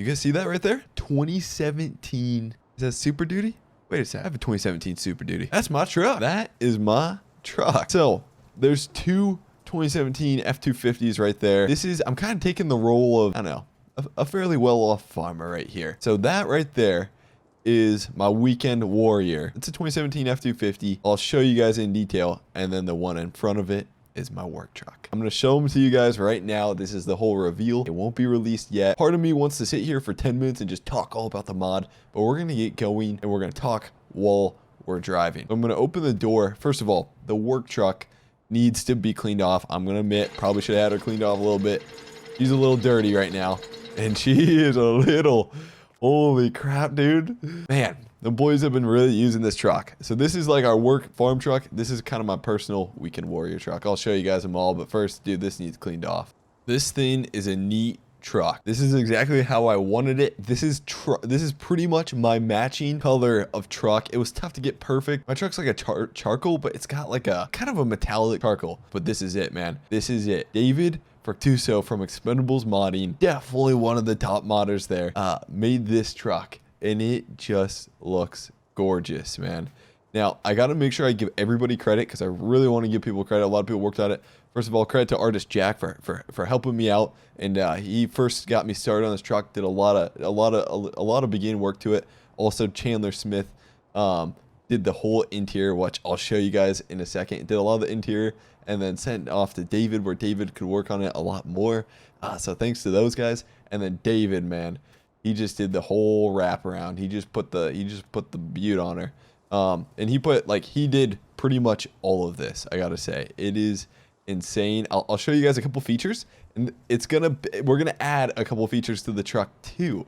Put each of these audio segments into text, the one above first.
You guys see that right there? 2017. Is that Super Duty? Wait a second. I have a 2017 Super Duty. That's my truck. That is my truck. So there's two 2017 F-250s right there. I'm kind of taking the role of, I don't know, a fairly well-off farmer right here. So that right there is my weekend warrior. It's a 2017 F-250. I'll show you guys in detail. And then the one in front of it is my work truck. I'm going to show them to you guys right now. This is the whole reveal. It won't be released yet. Part of me wants to sit here for 10 minutes and just talk all about the mod, but we're going to get going and we're going to talk while we're driving. I'm going to open the door. First of all, the work truck needs to be cleaned off. I'm going to admit, probably should have had her cleaned off a little bit. She's a little dirty right now, and she is a little, holy crap, dude. Man, the boys have been really using this truck. So this is like our work farm truck. This is kind of my personal weekend warrior truck. I'll show you guys them all, but first, dude, this needs cleaned off. This thing is a neat truck. This is exactly how I wanted it. This is pretty much my matching color of truck. It was tough to get perfect. My truck's like a charcoal, but it's got like a kind of a metallic charcoal. But this is it, man. This is it. David Fructuoso from Expendables Modding, definitely one of the top modders there, made this truck, and it just looks gorgeous, man. Now, I got to make sure I give everybody credit because I really want to give people credit. A lot of people worked on it. First of all, credit to artist Jack for helping me out, and he first got me started on this truck. Did a lot of beginning work to it. Also, Chandler Smith did the whole interior, which I'll show you guys in a second. Did a lot of the interior, and then sent off to David, where David could work on it a lot more. So thanks to those guys. And then David, man, he just did the whole wraparound. He just put the butte on her. And he did pretty much all of this. I gotta say, it is insane. I'll show you guys a couple features, and we're gonna add a couple features to the truck too.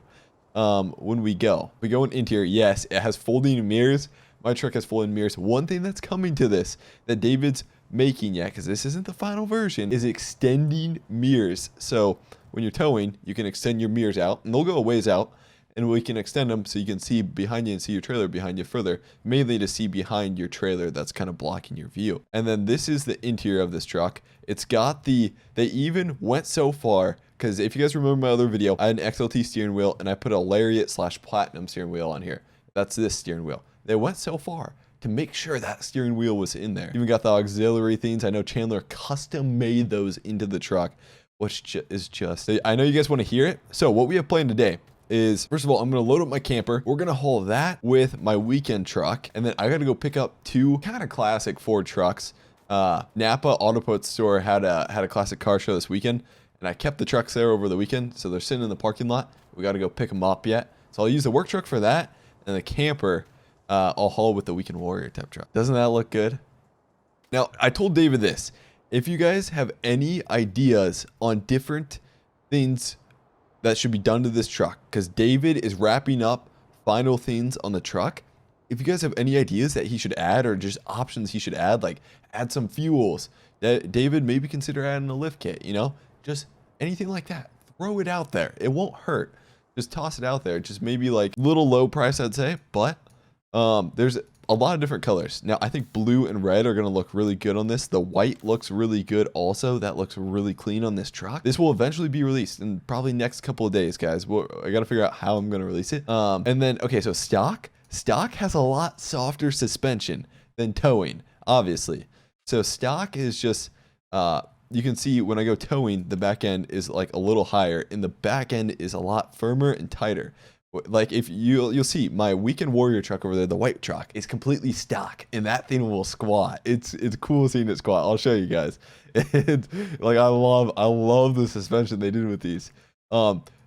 When we go in interior, yes, it has folding mirrors. My truck has folding mirrors. One thing that's coming to this that David's making yet, because this isn't the final version, is extending mirrors. So when you're towing, you can extend your mirrors out, and they'll go a ways out, and we can extend them so you can see behind you and see your trailer behind you further, mainly to see behind your trailer that's kind of blocking your view. And then this is the interior of this truck. It's got they even went so far, because if you guys remember my other video, I had an XLT steering wheel, and I put a Lariat / Platinum steering wheel on here. That's this steering wheel. They went so far to make sure that steering wheel was in there. Even got the auxiliary things. I know Chandler custom made those into the truck, which is just, I know you guys want to hear it. So what we have planned today is, first of all, I'm going to load up my camper. We're going to haul that with my weekend truck. And then I got to go pick up two kind of classic Ford trucks. Napa Auto Parts Store had a classic car show this weekend, and I kept the trucks there over the weekend. So they're sitting in the parking lot. We got to go pick them up yet. So I'll use the work truck for that, and the camper I'll haul with the weekend warrior type truck. Doesn't that look good? Now, I told David this. If you guys have any ideas on different things that should be done to this truck, because David is wrapping up final things on the truck. If you guys have any ideas that he should add, or just options he should add, like add some fuels, that David maybe consider adding a lift kit, just anything like that. Throw it out there. It won't hurt. Just toss it out there. Just maybe like little low price, I'd say, but there's a lot of different colors. Now, I think blue and red are going to look really good on this. The white looks really good also. That looks really clean on this truck. This will eventually be released in probably next couple of days, guys. I got to figure out how I'm going to release it. And then, okay, so stock has a lot softer suspension than towing, obviously. So stock is just, you can see when I go towing, the back end is like a little higher, and the back end is a lot firmer and tighter. Like if you'll see my weekend warrior truck over there, the white truck is completely stock, and that thing will squat. It's cool seeing it squat. I'll show you guys. It's like I love the suspension they did with these.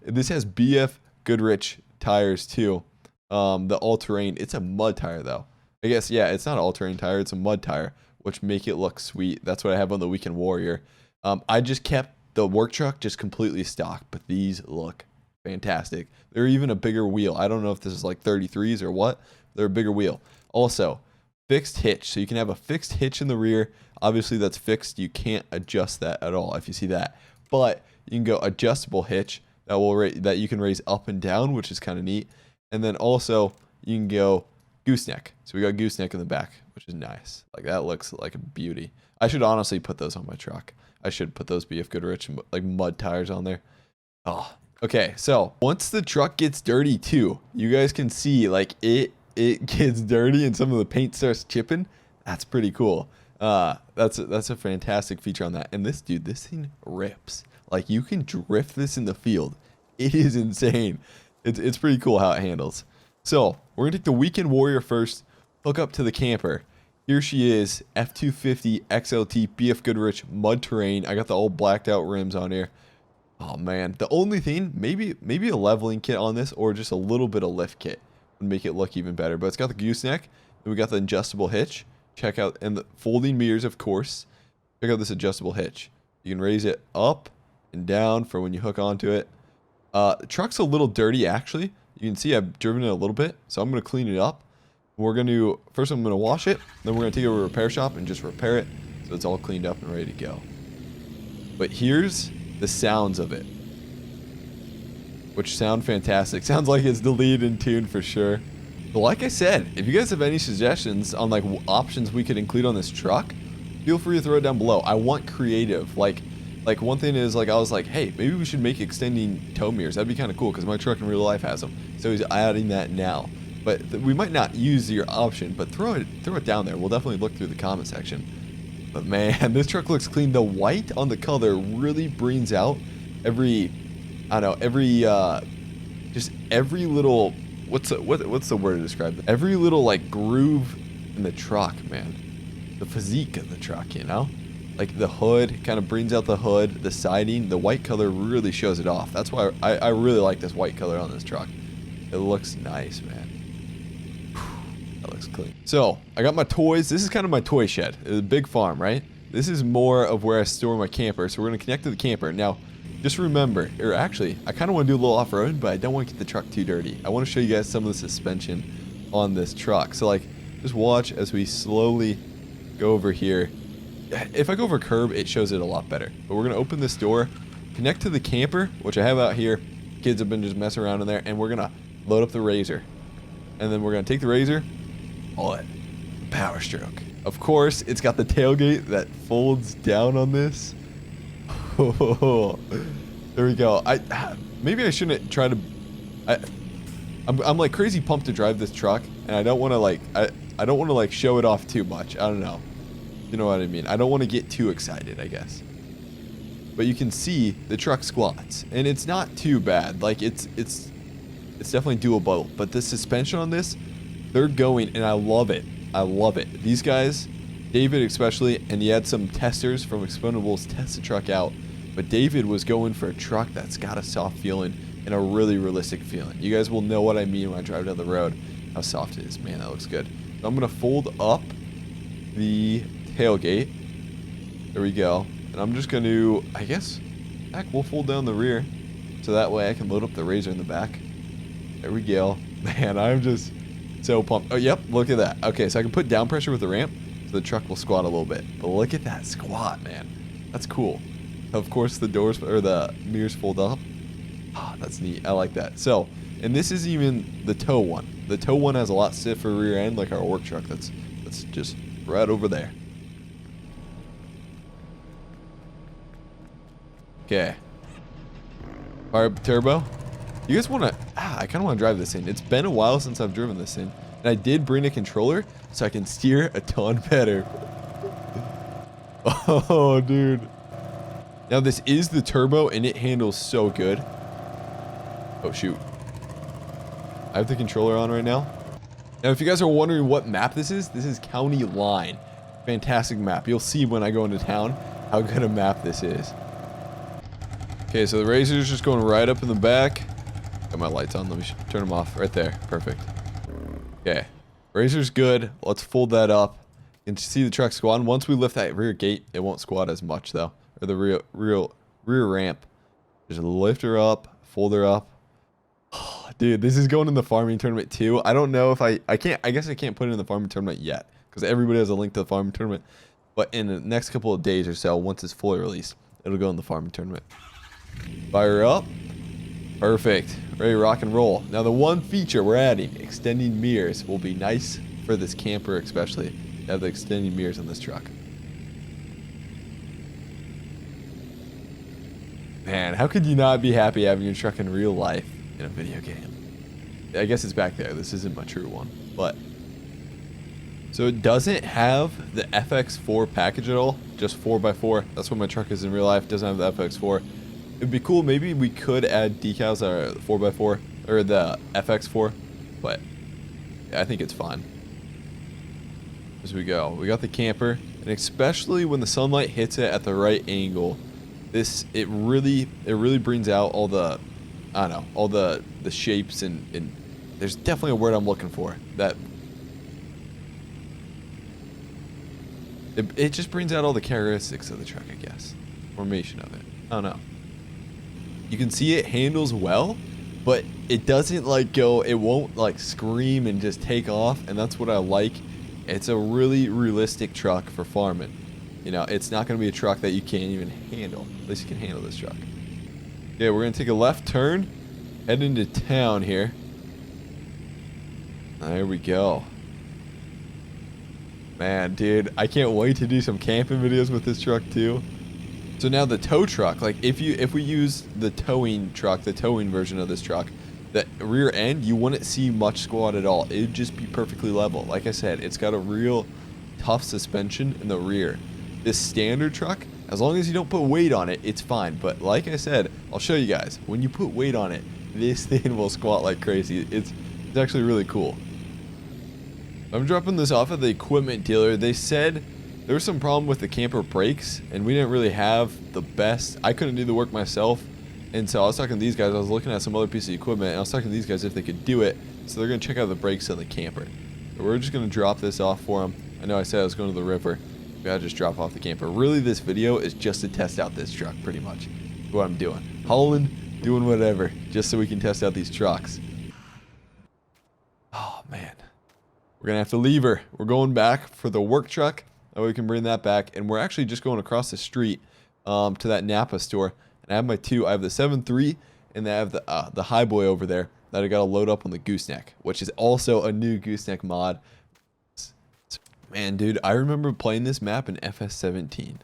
This has BF Goodrich tires too. The all-terrain. It's a mud tire though. I guess yeah, it's not an all-terrain tire. It's a mud tire, which make it look sweet. That's what I have on the weekend warrior. I just kept the work truck just completely stock, but these look fantastic. They're even a bigger wheel. I don't know if this is like 33s or what. They're a bigger wheel. Also, fixed hitch. So you can have a fixed hitch in the rear. Obviously, that's fixed. You can't adjust that at all if you see that. But you can go adjustable hitch that you can raise up and down, which is kind of neat. And then also you can go gooseneck. So we got gooseneck in the back, which is nice. Like that looks like a beauty. I should honestly put those on my truck. I should put those BF Goodrich like mud tires on there. Oh, Okay, so once the truck gets dirty too, you guys can see like it gets dirty and some of the paint starts chipping. That's pretty cool. That's a fantastic feature on that. And this thing rips. Like you can drift this in the field. It is insane. It's pretty cool how it handles. So we're gonna take the Weekend Warrior first, hook up to the camper. Here she is, F-250 XLT BF Goodrich mud terrain. I got the old blacked out rims on here. Oh man, the only thing, maybe a leveling kit on this or just a little bit of lift kit would make it look even better. But it's got the gooseneck, and we got the adjustable hitch. Check out, and the folding mirrors, of course. Check out this adjustable hitch. You can raise it up and down for when you hook onto it. The truck's a little dirty actually. You can see I've driven it a little bit, so I'm gonna clean it up. First I'm gonna wash it, then we're gonna take it to a repair shop and just repair it so it's all cleaned up and ready to go. But here's the sounds of it, which sound fantastic. Sounds like it's the lead in tune for sure. But like I said, if you guys have any suggestions on like options we could include on this truck, feel free to throw it down below. I want creative. Like one thing is like I was like, hey, maybe we should make extending tow mirrors. That'd be kind of cool because my truck in real life has them. So he's adding that now. But we might not use your option, but throw it down there. We'll definitely look through the comment section. But man, this truck looks clean. The white on the color really brings out every just every little, what's the word to describe it? Every little like groove in the truck, man. The physique of the truck, you know? Like the hood kind of brings out the hood, the siding, the white color really shows it off. That's why I really like this white color on this truck. It looks nice, man. That looks clean. So I got my toys. This is kind of my toy shed. It's a big farm, right? This is more of where I store my camper. So we're going to connect to the camper. Now, just remember, or actually, I kind of want to do a little off-road, but I don't want to get the truck too dirty. I want to show you guys some of the suspension on this truck. So like, just watch as we slowly go over here. If I go over curb, it shows it a lot better. But we're going to open this door, connect to the camper, which I have out here. Kids have been just messing around in there, and we're going to load up the Razor. And then we're going to take the Razor, pull it, power stroke. Of course, it's got the tailgate that folds down on this. Oh, there we go. Maybe I shouldn't try to. I'm like crazy pumped to drive this truck, and I don't want to like I don't want to like show it off too much. I don't know. You know what I mean? I don't want to get too excited, I guess. But you can see the truck squats, and it's not too bad. Like it's definitely doable. But the suspension on this, they're going, and I love it. I love it. These guys, David especially, and he had some testers from Expendables test the truck out. But David was going for a truck that's got a soft feeling and a really realistic feeling. You guys will know what I mean when I drive down the road, how soft it is. Man, that looks good. So I'm going to fold up the tailgate. There we go. And I'm just going to, I guess, heck, we'll fold down the rear so that way I can load up the Razor in the back. There we go. Man, I'm just so pumped. Oh, yep, look at that. Okay, so I can put down pressure with the ramp so the truck will squat a little bit. But look at that squat, man. That's cool. Of course, the doors or the mirrors fold up. Ah, that's neat. I like that. So, and this is even the tow one. The tow one has a lot stiffer rear end, like our work truck. That's just right over there. Okay. Fire up the turbo. You guys want to... I kind of want to drive this thing. It's been a while since I've driven this thing. And I did bring a controller so I can steer a ton better. Oh, dude. Now, this is the turbo, and it handles so good. Oh, shoot. I have the controller on right now. Now, if you guys are wondering what map this is County Line. Fantastic map. You'll see when I go into town how good a map this is. Okay, so the Razor's just going right up in the back. Got my lights on. Let me turn them off. Right there. Perfect. Okay. Razor's good. Let's fold that up. You can see the truck squatting. Once we lift that rear gate, it won't squat as much, though. Or the rear ramp. Just lift her up. Fold her up. Oh, dude, this is going in the farming tournament, too. I don't know if I guess I can't put it in the farming tournament yet. Because everybody has a link to the farming tournament. But in the next couple of days or so, once it's fully released, it'll go in the farming tournament. Fire up. Perfect. Ready to rock and roll. Now the one feature we're adding, extending mirrors, will be nice for this camper especially. To have the extending mirrors on this truck. Man, how could you not be happy having your truck in real life in a video game? I guess it's back there. This isn't my true one, but so it doesn't have the FX4 package at all, just 4x4. That's what my truck is in real life. It doesn't have the FX4. It'd be cool. Maybe we could add decals that are 4x4 or the FX4, but yeah, I think it's fine. As we go, we got the camper, and especially when the sunlight hits it at the right angle, it really brings out all the, I don't know, all the shapes and there's definitely a word I'm looking for that it just brings out all the characteristics of the truck, I guess. Formation of it. I don't know. You can see it handles well, but it doesn't like go, it won't like scream and just take off, and that's what I like. It's a really realistic truck for farming. You know, it's not going to be a truck that you can't even handle. At least you can handle this truck. Yeah, we're going to take a left turn, head into town here. There we go. Man, dude, I can't wait to do some camping videos with this truck too. So now the tow truck, like if we use the towing truck, the towing version of this truck, the rear end, you wouldn't see much squat at all. It'd just be perfectly level. Like I said, it's got a real tough suspension in the rear. This standard truck, as long as you don't put weight on it, it's fine. But like I said, I'll show you guys, when you put weight on it, this thing will squat like crazy. It's actually really cool. I'm dropping this off at the equipment dealer. They said there was some problem with the camper brakes, and we didn't really have the best. I couldn't do the work myself, and so I was talking to these guys. I was looking at some other piece of equipment, and I was talking to these guys if they could do it. So they're going to check out the brakes on the camper. So we're just going to drop this off for them. I know I said I was going to the river. We got to just drop off the camper. Really, this video is just to test out this truck, pretty much. What I'm doing. Hauling, doing whatever, just so we can test out these trucks. Oh, man. We're going to have to leave her. We're going back for the work truck. That way we can bring that back. And we're actually just going across the street to that Napa store. And I have my two. I have the 7.3 and I have the High Boy over there that I got to load up on the gooseneck, which is also a new gooseneck mod. Man, dude, I remember playing this map in FS19.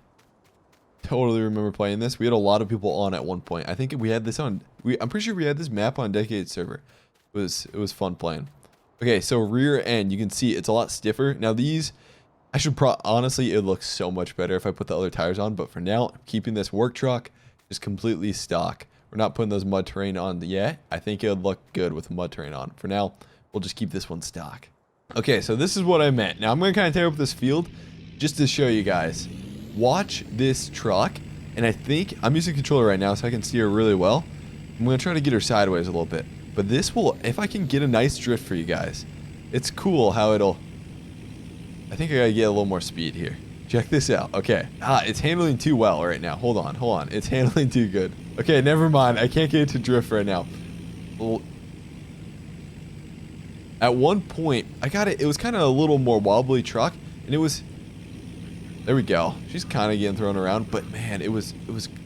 Totally remember playing this. We had a lot of people on at one point. I think we had this on. I'm pretty sure we had this map on Decade server. It was fun playing. Okay, so rear end, you can see it's a lot stiffer. Now these, I should honestly, it looks so much better if I put the other tires on. But for now, I'm keeping this work truck just completely stock. We're not putting those mud terrain on yet. I think it would look good with mud terrain on. For now, we'll just keep this one stock. Okay, so this is what I meant. Now I'm going to kind of tear up this field just to show you guys. Watch this truck, and I think I'm using controller right now so I can steer really well. I'm going to try to get her sideways a little bit. But this will, if I can get a nice drift for you guys, it's cool how it'll, I think I got to get a little more speed here. Check this out. Okay. It's handling too well right now. Hold on. It's handling too good. Okay, never mind. I can't get it to drift right now. Well, at one point, I got it. It was kind of a little more wobbly truck, and it was, there we go. She's kind of getting thrown around, but man, it was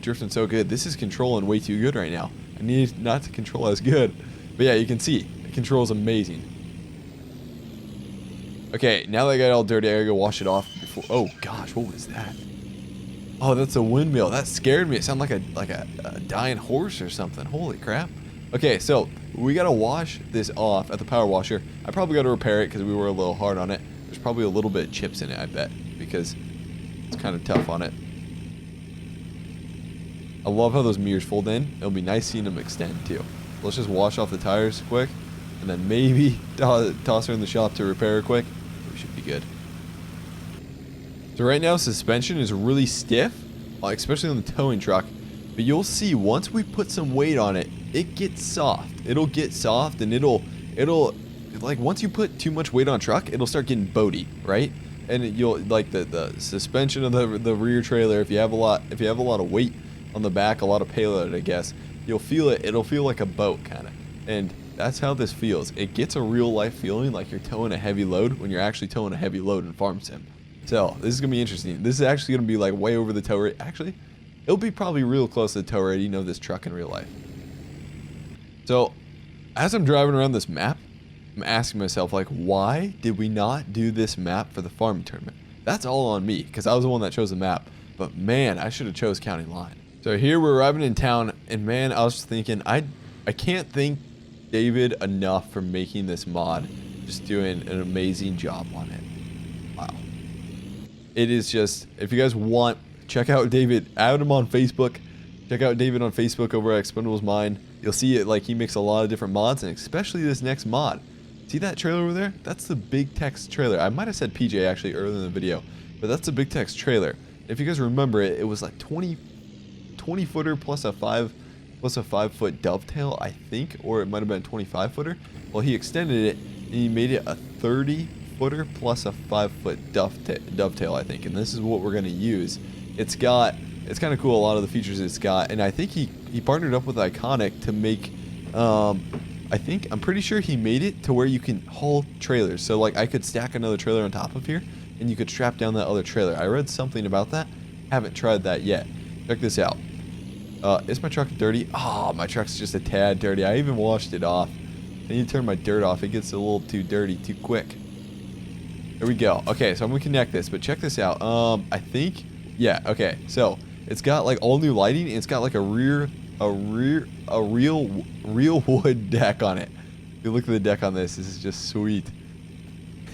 drifting so good. This is controlling way too good right now. I need not to control as good. But yeah, you can see, the control is amazing. Okay, now that I got it all dirty, I gotta go wash it off before. Oh gosh, what was that? Oh, that's a windmill. That scared me. It sounded like a dying horse or something. Holy crap. Okay, so we gotta wash this off at the power washer. I probably gotta repair it because we were a little hard on it. There's probably a little bit of chips in it, I bet, because it's kind of tough on it. I love how those mirrors fold in. It'll be nice seeing them extend too. Let's just wash off the tires quick, and then maybe toss her in the shop to repair her quick. We should be good. So right now, suspension is really stiff, especially on the towing truck. But you'll see once we put some weight on it, it gets soft. It'll get soft, and it'll like once you put too much weight on a truck, it'll start getting boaty, right? And you'll like the suspension of the rear trailer. If you have a lot of weight on the back, a lot of payload, I guess, you'll feel it. It'll feel like a boat kind of, and that's how this feels. It gets a real life feeling like you're towing a heavy load when you're actually towing a heavy load in Farm Sim. So this is gonna be interesting. This is actually gonna be like way over the tow rate. Actually, it'll be probably real close to the tow rating of this truck in real life. So as I'm driving around this map, I'm asking myself, like, why did we not do this map for the farming tournament? That's all on me because I was the one that chose the map. But man, I should have chose County Line. So here we're arriving in town, and man, I was just thinking, I can't thank David enough for making this mod. Just doing an amazing job on it. Wow. It is just, if you guys want, check out David, add him on Facebook. Check out David on Facebook over at Expendables Mine. You'll see it, like, he makes a lot of different mods, and especially this next mod. See that trailer over there? That's the Big Tex trailer. I might have said PJ actually earlier in the video, but that's the Big Tex trailer. If you guys remember it, it was like 20 footer plus a 5 foot dovetail, I think, or it might have been 25 footer. Well, he extended it and he made it a 30 footer plus a 5 foot dovetail, I think, and this is what we're going to use. It's kind of cool, a lot of the features it's got, and I think he partnered up with Iconic to make, I'm pretty sure he made it to where you can haul trailers. So like I could stack another trailer on top of here and you could strap down that other trailer. I read something about that. Haven't tried that yet. Check this out. Is my truck dirty? Oh, my truck's just a tad dirty. I even washed it off. I need to turn my dirt off. It gets a little too dirty too quick. There we go. Okay, so I'm gonna connect this, but check this out. I think, yeah, okay. So it's got like all new lighting, and it's got like a real wood deck on it. If you look at the deck on this is just sweet.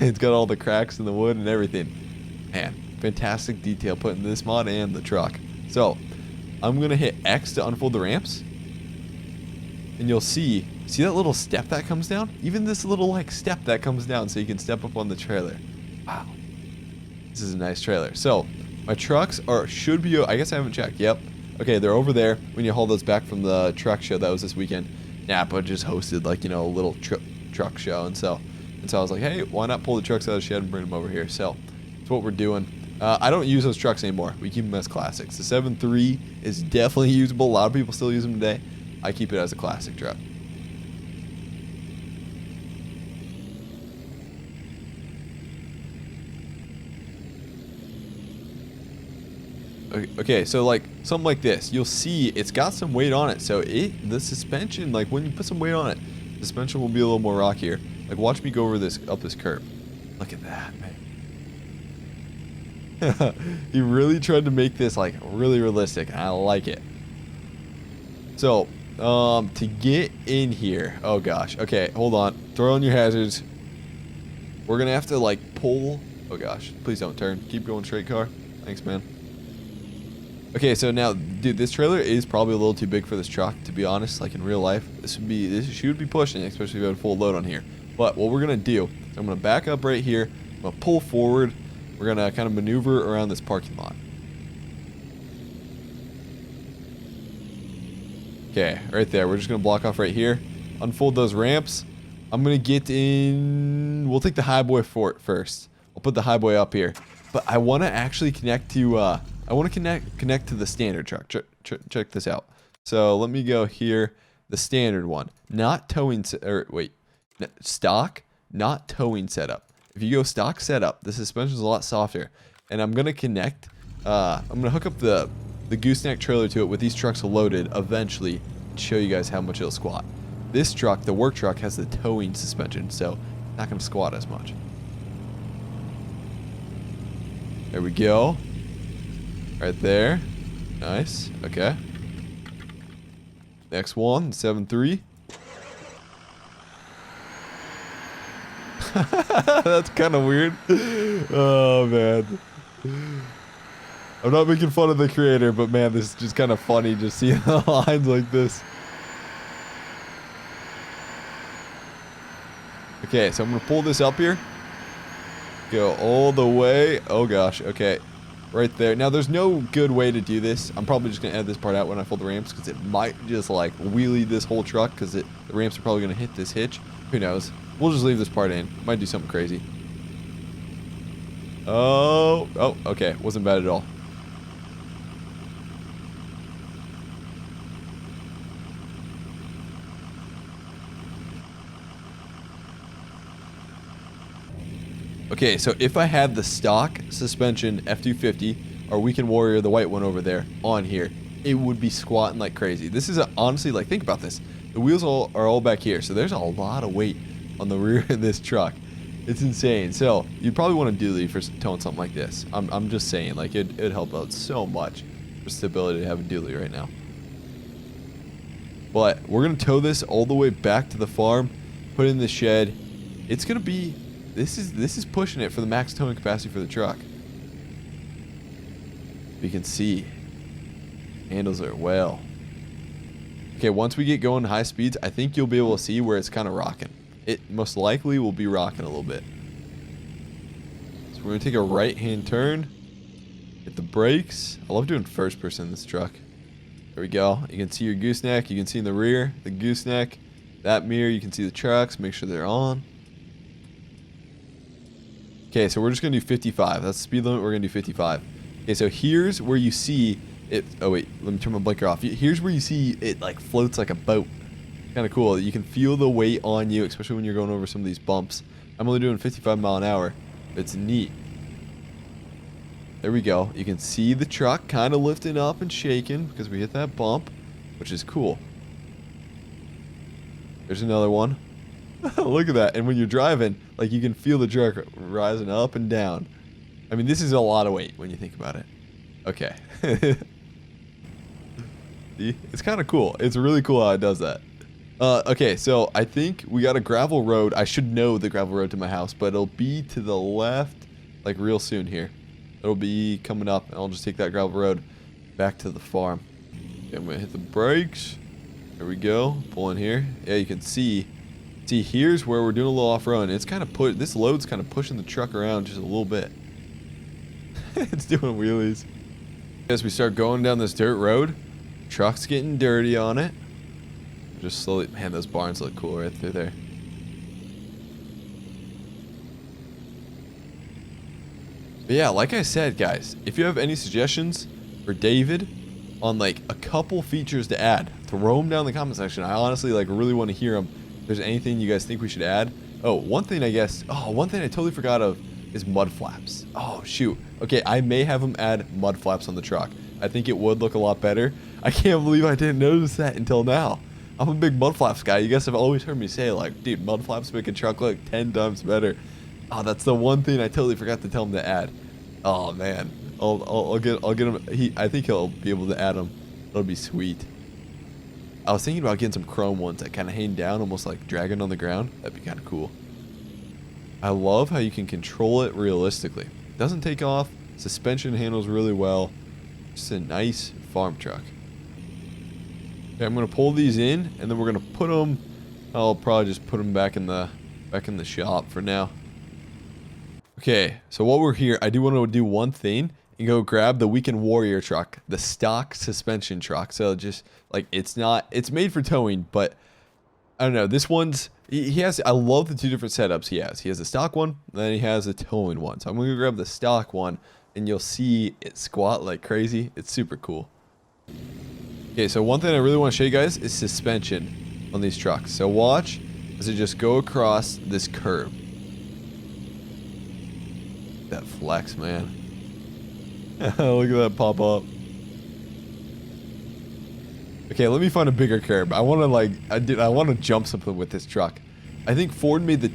It's got all the cracks in the wood and everything. Man, fantastic detail put in this mod and the truck. So I'm gonna hit X to unfold the ramps, and you'll see that little step that comes down? Even this little like step that comes down so you can step up on the trailer. Wow, this is a nice trailer. So my trucks should be, I guess I haven't checked. Yep. Okay, they're over there when you haul those back from the truck show that was this weekend. Napa just hosted, like, you know, a little truck show, and so I was like, hey, why not pull the trucks out of the shed and bring them over here? So that's what we're doing. I don't use those trucks anymore. We keep them as classics. The 7.3 is definitely usable. A lot of people still use them today. I keep it as a classic truck. Okay, so like something like this, you'll see it's got some weight on it. So the suspension, like when you put some weight on it, the suspension will be a little more rockier. Like watch me go over up this curb. Look at that, man. He really tried to make this like really realistic. I like it. So to get in here, oh gosh, okay, hold on, throw on your hazards. We're gonna have to like pull. Oh gosh, please don't turn, keep going straight, car. Thanks, man. Okay, so now, dude, this trailer is probably a little too big for this truck, to be honest. Like in real life, this should be pushing, especially if you have a full load on here. But what we're gonna do, I'm gonna back up right here. I'm gonna pull forward. We're gonna kind of maneuver around this parking lot. Okay, right there. We're just gonna block off right here. Unfold those ramps. I'm gonna get in. We'll take the highboy for it first. I'll put the highboy up here, but I want to actually connect to. I want to connect to the standard truck. Check this out. So let me go here. The standard one, not towing. Stock, not towing setup. If you go stock setup, the suspension is a lot softer. And I'm gonna connect. I'm gonna hook up the gooseneck trailer to it with these trucks loaded eventually, and show you guys how much it'll squat. This truck, the work truck, has the towing suspension, so not gonna squat as much. There we go. Right there. Nice. Okay. Next one, 7.3. That's kind of weird. Oh, man. I'm not making fun of the creator, but man, this is just kind of funny just seeing the lines like this. Okay, so I'm going to pull this up here. Go all the way. Oh, gosh. Okay. Right there. Now, there's no good way to do this. I'm probably just going to edit this part out when I fold the ramps because it might just, like, wheelie this whole truck because the ramps are probably going to hit this hitch. Who knows? We'll just leave this part in. Might do something crazy. Oh, okay. Wasn't bad at all. Okay, so if I had the stock suspension F-250 or Weekend Warrior, the white one over there, on here, it would be squatting like crazy. This is honestly, like, think about this. The wheels are all back here, so there's a lot of weight on the rear of this truck. It's insane. So you'd probably want to dually for towing something like this. I'm just saying, like, it'd help out so much. for stability to have a dually right now. But we're going to tow this all the way back to the farm, put it in the shed. It's going to be, this is pushing it for the max towing capacity for the truck. You can see, handles are well. Okay, once we get going high speeds, I think you'll be able to see where it's kind of rocking. It most likely will be rocking a little bit. So we're going to take a right-hand turn. Hit the brakes. I love doing first person in this truck. There we go. You can see your gooseneck. You can see in the rear the gooseneck. That mirror, you can see the trucks. Make sure they're on. Okay, so we're just going to do 55. That's the speed limit. We're going to do 55. Okay, so here's where you see it. Oh, wait. Let me turn my blinker off. Here's where you see it like floats like a boat. Kind of cool. You can feel the weight on you, especially when you're going over some of these bumps. I'm only doing 55 mile an hour. It's neat. There we go. You can see the truck kind of lifting up and shaking because we hit that bump, which is cool. There's another one. Look at that. And when you're driving, like you can feel the truck rising up and down. I mean, this is a lot of weight when you think about it. Okay. See? It's kind of cool. It's really cool how it does that. Okay, so I think we got a gravel road. I should know the gravel road to my house, but it'll be to the left like real soon here. It'll be coming up, and I'll just take that gravel road back to the farm. Okay, I'm going to hit the brakes. There we go. Pull in here. Yeah, you can see. See, here's where we're doing a little off-road. It's kind of this load's kind of pushing the truck around just a little bit. It's doing wheelies. As we start going down this dirt road, truck's getting dirty on it. Just slowly, man, those barns look cool right through there. But yeah, like I said, guys, if you have any suggestions for David on like a couple features to add, throw them down in the comment section. I honestly like really want to hear them. If there's anything you guys think we should add. Oh, one thing I totally forgot of is mud flaps. Oh, shoot. Okay, I may have them add mud flaps on the truck. I think it would look a lot better. I can't believe I didn't notice that until now. I'm a big mud flaps guy. You guys have always heard me say, like, dude, mud flaps make a truck look 10 times better. Oh, that's the one thing I totally forgot to tell him to add. Oh, man. I'll get him. I think he'll be able to add them. That'll be sweet. I was thinking about getting some chrome ones that kind of hang down, almost like dragging on the ground. That'd be kind of cool. I love how you can control it realistically. Doesn't take off. Suspension handles really well. Just a nice farm truck. Okay, I'm gonna pull these in, and then we're gonna put them. I'll probably just put them back in the shop for now. Okay, so while we're here, I do want to do one thing and go grab the Weekend Warrior truck, the stock suspension truck. So just like it's made for towing, but I don't know. This one's he has. I love the two different setups he has. He has the stock one, and then he has the towing one. So I'm gonna grab the stock one, and you'll see it squat like crazy. It's super cool. Okay, so one thing I really want to show you guys is suspension on these trucks. So watch as it just go across this curb. That flex, man. Look at that pop up. Okay, let me find a bigger curb. I want to I want to jump something with this truck. I think Ford made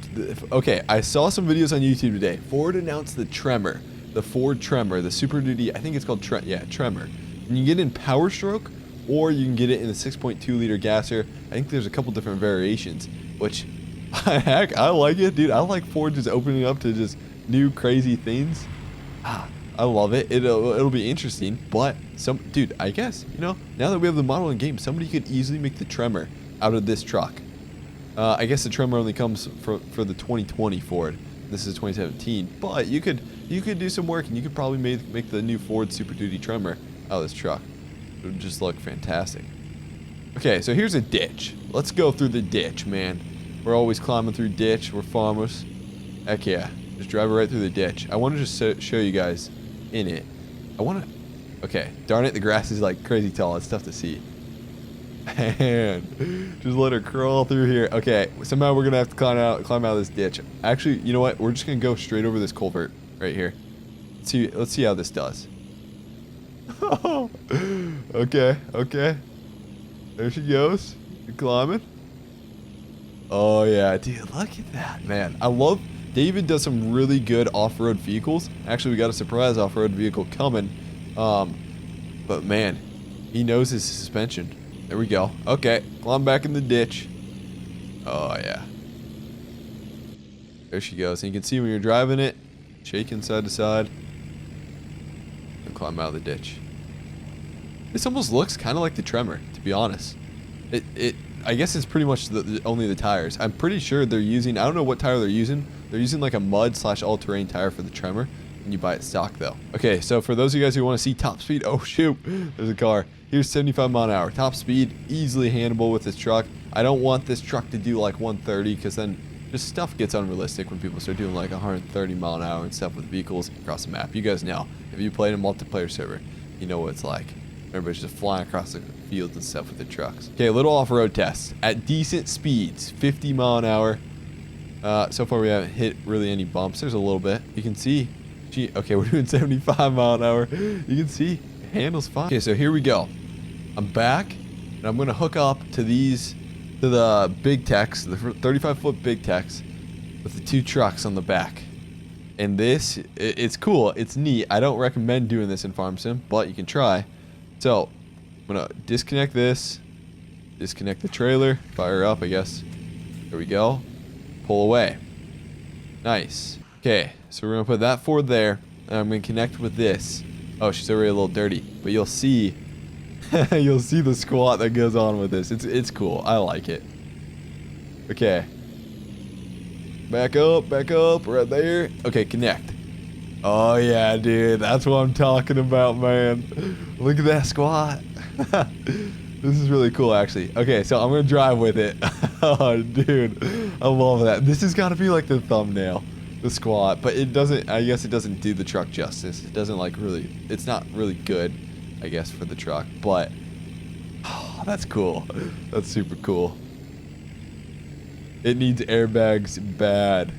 okay, I saw some videos on YouTube today. Ford announced the Tremor, the Ford Tremor, the Super Duty. I think it's called Tremor. And you can get it in Power Stroke, or you can get it in the 6.2 liter gasser. I think there's a couple different variations, which heck, I like it, dude. I like Ford just opening up to just new crazy things. I love it. It'll be interesting, but dude, I guess, you know, now that we have the model in game, somebody could easily make the Tremor out of this truck. I guess the Tremor only comes for the 2020 Ford. This is 2017, but you could do some work, and you could probably make the new Ford Super Duty Tremor out of this truck. It would just look fantastic. Okay, so here's a ditch. Let's go through the ditch, man. We're always climbing through ditch. We're farmers. Heck yeah. Just drive it right through the ditch. I want to just show you guys in it. Okay, darn it, the grass is like crazy tall. It's tough to see. And just let her crawl through here. Okay, somehow we're gonna have to climb out of this ditch. Actually, you know what? We're just gonna go straight over this culvert right here. Let's see how this does. Okay. There she goes. You're climbing. Oh yeah, dude, look at that, man. I love. David does some really good off-road vehicles. Actually, we got a surprise off-road vehicle coming. But man, he knows his suspension. There we go. Okay, climb back in the ditch. Oh yeah. There she goes. And you can see when you're driving it, shaking side to side. And climb out of the ditch. This almost looks kind of like the Tremor, to be honest. I guess it's pretty much only the tires. I'm pretty sure they're using, I don't know what tire they're using. They're using like a mud / all-terrain tire for the Tremor. And you buy it stock though. Okay, so for those of you guys who want to see top speed, oh shoot, there's a car. Here's 75 mile an hour. Top speed, easily handleable with this truck. I don't want this truck to do like 130 because then just stuff gets unrealistic when people start doing like 130 mile an hour and stuff with vehicles across the map. You guys know, if you played a multiplayer server, you know what it's like. Everybody's just flying across the fields and stuff with the trucks. Okay, a little off-road test. At decent speeds, 50 mile an hour. So far we haven't hit really any bumps. There's a little bit. You can see. Okay, we're doing 75 mile an hour. You can see, handle's fine. Okay, so here we go. I'm back, and I'm gonna hook up to the big techs, the 35-foot big techs, with the 2 trucks on the back. And this, it's cool, it's neat. I don't recommend doing this in Farm Sim, but you can try. So, I'm gonna disconnect this, disconnect the trailer, fire up, I guess. There we go. Pull away. Nice. Okay, so we're gonna put that Ford there, and I'm gonna connect with this. Oh, she's already a little dirty, but you'll see, you'll see the squat that goes on with this. It's cool. I like it. Okay. Back up, right there. Okay, connect. Oh yeah, dude, that's what I'm talking about, man. Look at that squat. This is really cool, actually. Okay, so I'm gonna drive with it. Oh, dude, I love that. This has got to be like the thumbnail. The squat, but it doesn't, I guess it doesn't do the truck justice. It doesn't like really, it's not really good, I guess, for the truck, but oh, that's cool. That's super cool. It needs airbags bad.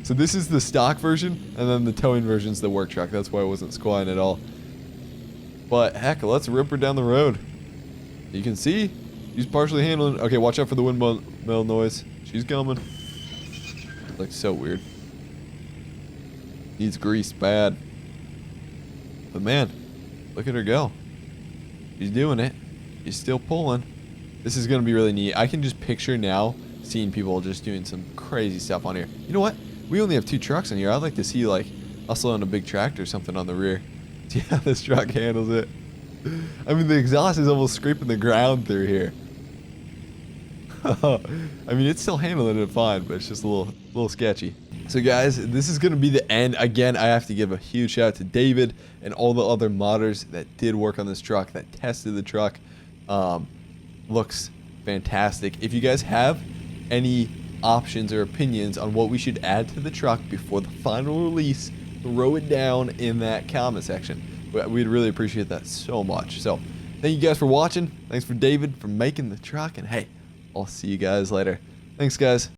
So this is the stock version, and then the towing version's the work truck. That's why I wasn't squatting at all. But heck, let's rip her down the road. You can see she's partially handling. Okay, watch out for the windmill noise. She's coming. Looks so weird. Needs grease bad. But man, look at her go. She's doing it. She's still pulling. This is going to be really neat. I can just picture now seeing people just doing some crazy stuff on here. You know what? We only have 2 trucks in here. I'd like to see like us on a big tractor or something on the rear. See how this truck handles it. I mean, the exhaust is almost scraping the ground through here. I mean, it's still handling it fine, but it's just a little sketchy. So guys, this is going to be the end. Again, I have to give a huge shout out to David and all the other modders that did work on this truck, that tested the truck. Looks fantastic. If you guys have any options or opinions on what we should add to the truck before the final release, throw it down in that comment section. We'd really appreciate that so much. So thank you guys for watching. Thanks for David for making the truck, and hey, I'll see you guys later. Thanks, guys.